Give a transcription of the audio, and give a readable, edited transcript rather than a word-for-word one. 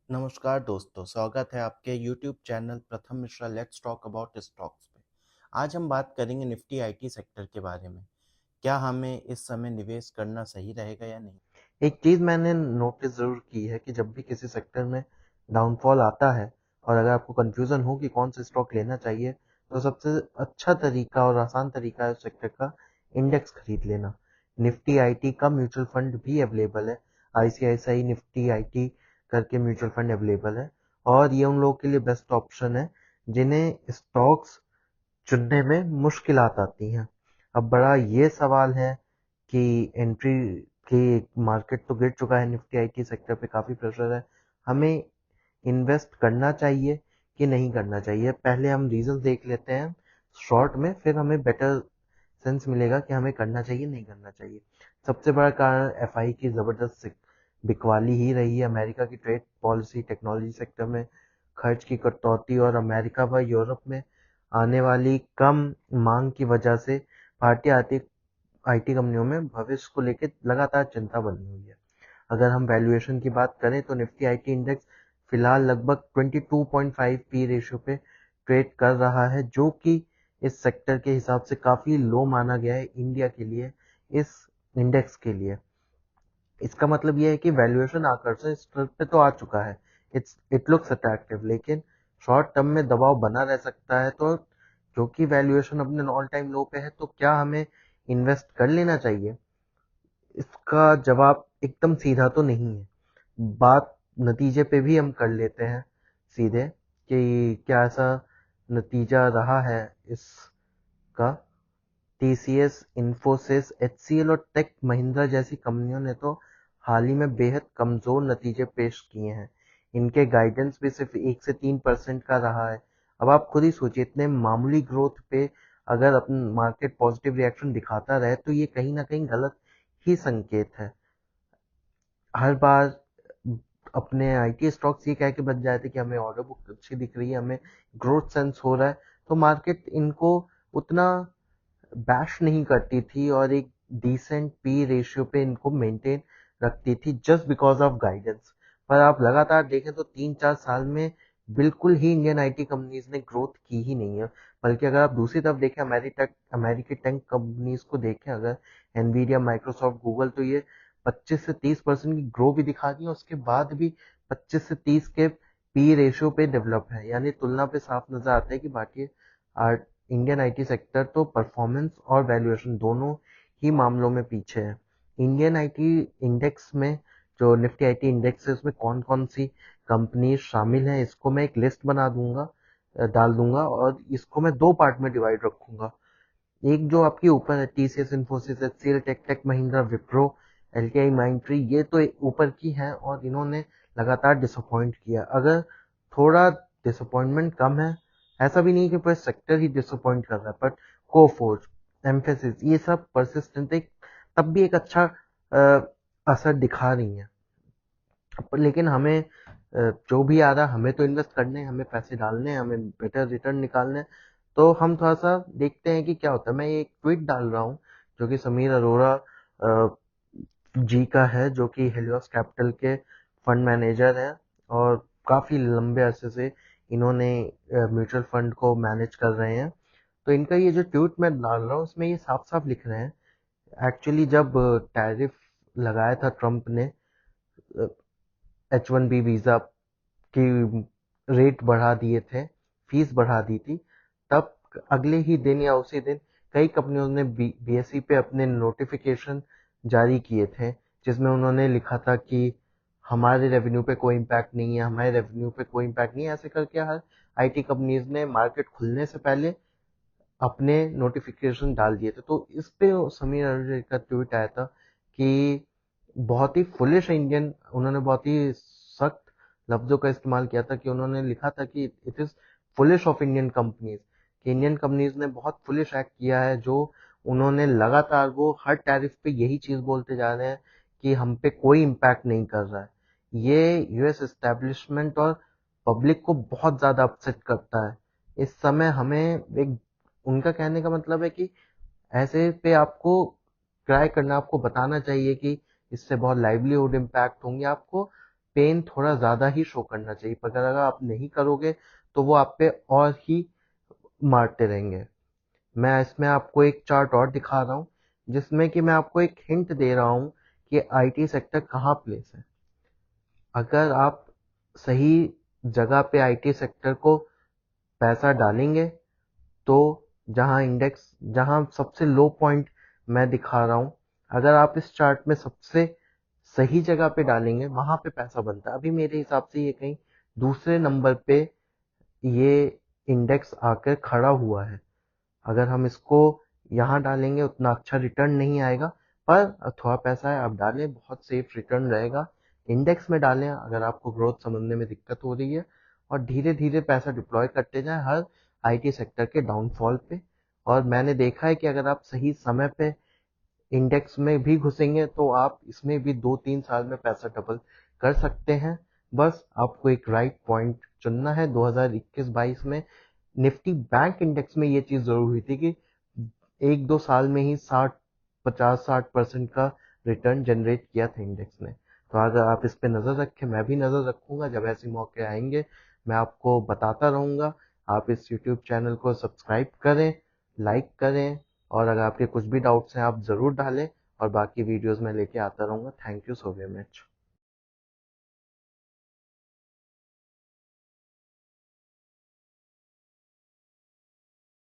नमस्कार दोस्तों, स्वागत है आपके YouTube चैनल प्रथम Mishra let's talk about stocks पे। आज हम बात करेंगे निफ्टी आईटी सेक्टर के बारे में। क्या हमें इस समय निवेश करना सही रहेगा या नहीं? एक चीज मैंने नोटिस जरूर की है कि जब भी किसी सेक्टर में डाउनफॉल आता है और अगर आपको कंफ्यूजन हो कि कौन सा स्टॉक लेना चाहिए, तो सबसे अच्छा तरीका और आसान तरीका है उस सेक्टर का इंडेक्स खरीद लेना। निफ्टी आईटी का म्यूचुअल फंड भी अवेलेबल है। आईसीआईसीआई निफ्टी आईटी करके म्यूचुअल फंड अवेलेबल है और ये उन लोगों के लिए बेस्ट ऑप्शन है जिन्हें स्टॉक्स चुनने में मुश्किलात आती हैं। अब बड़ा ये सवाल है कि एंट्री की मार्केट तो गिर चुका है, निफ्टी आईटी सेक्टर पे काफी प्रेशर है। हमें इन्वेस्ट करना चाहिए कि नहीं करना चाहिए, पहले हम रीजन देख लेते हैं शॉर्ट में, फिर हमें बेटर सेंस मिलेगा कि हमें करना चाहिए नहीं करना चाहिए। सबसे बड़ा कारण एफआई की जबरदस्त बिकवाली ही रही है। अमेरिका की ट्रेड पॉलिसी, टेक्नोलॉजी सेक्टर में खर्च की कटौती और अमेरिका व यूरोप में आने वाली कम मांग की वजह से भारतीय आर्थिक आईटी कंपनियों में भविष्य को लेकर लगातार चिंता बनी हुई है। अगर हम वैल्यूएशन की बात करें तो निफ्टी आईटी इंडेक्स फिलहाल लगभग 22.5 पी रेशियो पे ट्रेड कर रहा है, जो कि इस सेक्टर के हिसाब से काफी लो माना गया है इंडिया के लिए, इस इंडेक्स के लिए। इसका मतलब यह है कि वैल्यूएशन आकर्षण स्तर पे तो आ चुका है, इट लुक्स अट्रैक्टिव, लेकिन शॉर्ट टर्म में दबाव बना रह सकता है। तो क्योंकि वैल्यूएशन अपने ऑल टाइम लो पे है, तो क्या हमें इन्वेस्ट कर लेना चाहिए? इसका जवाब एकदम सीधा तो नहीं है। बात नतीजे पे भी हम कर लेते हैं सीधे कि क्या ऐसा नतीजा रहा है इसका। टीसीएस, इन्फोसिस, एचसीएल और टेक महिंद्रा जैसी कंपनियों ने तो हाल ही में बेहद कमजोर नतीजे पेश किए हैं। इनके गाइडेंस भी सिर्फ 1 से 3% का रहा है। अब आप खुद ही सोचिए, इतने मामूली ग्रोथ पे अगर अपन मार्केट पॉजिटिव रिएक्शन दिखाता रहे तो ये कहीं ना कहीं गलत ही संकेत है। हर बार अपने आईटी स्टॉक्स ये कह के बच जाते कि हमें ऑर्डर बुक अच्छी दिख रही है, हमें ग्रोथ सेंस हो रहा है, तो मार्केट इनको उतना बैश नहीं करती थी और एक डिसेंट पी रेशियो पे इनको मेंटेन रखती थी जस्ट बिकॉज ऑफ गाइडेंस। पर आप लगातार देखें तो 3-4 साल में बिल्कुल ही इंडियन आईटी कंपनीज ने ग्रोथ की ही नहीं है। बल्कि अगर आप दूसरी तरफ देखें, अमेरिकी टेक कंपनीज को देखें, अगर एनवीडिया, माइक्रोसॉफ्ट, गूगल, तो ये 25 से 30% की ग्रो भी दिखा दी, उसके बाद भी 25 से 30 के पी रेशियो पे डेवलप है। यानी तुलना पे साफ नजर आता है कि भारतीय इंडियन आईटी सेक्टर तो परफॉर्मेंस और वैल्यूएशन दोनों ही मामलों में पीछे है। इंडियन आईटी इंडेक्स में, जो निफ्टी आईटी इंडेक्स है, उसमें कौन कौन सी कंपनी शामिल है, इसको मैं एक लिस्ट बना दूंगा, डाल दूंगा, और इसको मैं दो पार्ट में डिवाइड रखूंगा। एक जो आपके ऊपर है, TCS, Infosys, HCL, tech Mahindra, Wipro, LTI, Mindtree, ये तो ऊपर की है और इन्होंने लगातार डिसअपॉइंट किया। अगर थोड़ा डिसअपॉइंटमेंट कम है, ऐसा भी नहीं कि पूरा सेक्टर ही डिसअपॉइंट कर रहा है, बट कोफोर्ज, एम्फेसिस, ये सब परसिस्टेंट तब भी एक अच्छा असर दिखा रही है। लेकिन हमें जो भी आ रहा, हमें तो इन्वेस्ट करने हैं, हमें पैसे डालने हैं, हमें बेटर रिटर्न निकालने हैं। तो हम थोड़ा सा देखते हैं कि क्या होता है। मैं एक ट्वीट डाल रहा हूँ जो कि समीर अरोड़ा जी का है, जो कि हेलियोस कैपिटल के फंड मैनेजर हैं और काफी लंबे अरसे से इन्होंने म्यूचुअल फंड को मैनेज कर रहे हैं। तो इनका ये जो ट्वीट मैं डाल रहा हूँ, उसमें ये साफ साफ लिख रहे हैं, एक्चुअली जब टैरिफ लगाया था ट्रम्प ने, H1B वीजा की रेट बढ़ा दिए थे, फीस बढ़ा दी थी, तब अगले ही दिन या उसी दिन कई कंपनियों ने बीएसई पे अपने नोटिफिकेशन जारी किए थे, जिसमें उन्होंने लिखा था कि हमारे रेवेन्यू पे कोई इम्पैक्ट नहीं है, हमारे रेवेन्यू पे कोई इम्पैक्ट नहीं है। ऐसे करके हर आईटी कंपनीज ने मार्केट खुलने से पहले अपने नोटिफिकेशन डाल दिए थे। तो इस पे समीर अरोड़ा का ट्वीट आया था कि बहुत ही फुलिश इंडियन, उन्होंने बहुत ही सख्त लफ्जों का इस्तेमाल किया था कि उन्होंने लिखा था कि it is foolish of Indian companies, कि इंडियन कंपनीज ने बहुत फुलिश एक्ट किया है, जो उन्होंने लगातार वो हर टैरिफ पे यही चीज बोलते जा रहे हैं कि हम पे कोई इम्पैक्ट नहीं कर रहा है। ये यूएस एस्टेब्लिशमेंट और पब्लिक को बहुत ज्यादा अपसेट करता है। इस समय हमें एक, उनका कहने का मतलब है कि ऐसे पे आपको ट्राई करना, आपको बताना चाहिए कि इससे बहुत लाइवलीहुड इम्पैक्ट होंगे, आपको पेन थोड़ा ज़्यादा ही शो करना चाहिए, पर अगर आप नहीं करोगे तो वो आप पे और ही मारते रहेंगे। मैं इसमें आपको एक चार्ट और दिखा रहा हूँ जिसमें कि मैं आपको एक हिंट दे रहा हूँ कि आईटी सेक्टर कहाँ प्लेस है। अगर आप सही जगह पे आईटी सेक्टर को पैसा डालेंगे तो जहां सबसे लो पॉइंट मैं दिखा रहा हूं, अगर आप इस चार्ट में सबसे सही जगह पे डालेंगे वहां पे पैसा बनता है। अभी मेरे हिसाब से ये कहीं दूसरे नंबर पे ये इंडेक्स आकर खड़ा हुआ है। अगर हम इसको यहाँ डालेंगे उतना अच्छा रिटर्न नहीं आएगा, पर थोड़ा पैसा है आप डालें, बहुत सेफ रिटर्न रहेगा। इंडेक्स में डालें अगर आपको ग्रोथ समझने में दिक्कत हो रही है, और धीरे धीरे पैसा डिप्लॉय करते जाएं हर आईटी सेक्टर के डाउनफॉल पे। और मैंने देखा है कि अगर आप सही समय पे इंडेक्स में भी घुसेंगे तो आप इसमें भी 2-3 साल में पैसा डबल कर सकते हैं। बस आपको एक राइट पॉइंट चुनना है। 2021-22 में निफ्टी बैंक इंडेक्स में ये चीज जरूर हुई थी कि 1-2 साल में ही 50-60% का रिटर्न जनरेट किया था इंडेक्स ने। तो अगर आप इस पे नजर रखें, मैं भी नजर रखूंगा, जब ऐसे मौके आएंगे मैं आपको बताता रहूंगा। आप इस यूट्यूब चैनल को सब्सक्राइब करें, लाइक करें, और अगर आपके कुछ भी डाउट्स हैं आप जरूर डालें, और बाकी वीडियोस मैं लेके आता रहूंगा। Thank you so very much.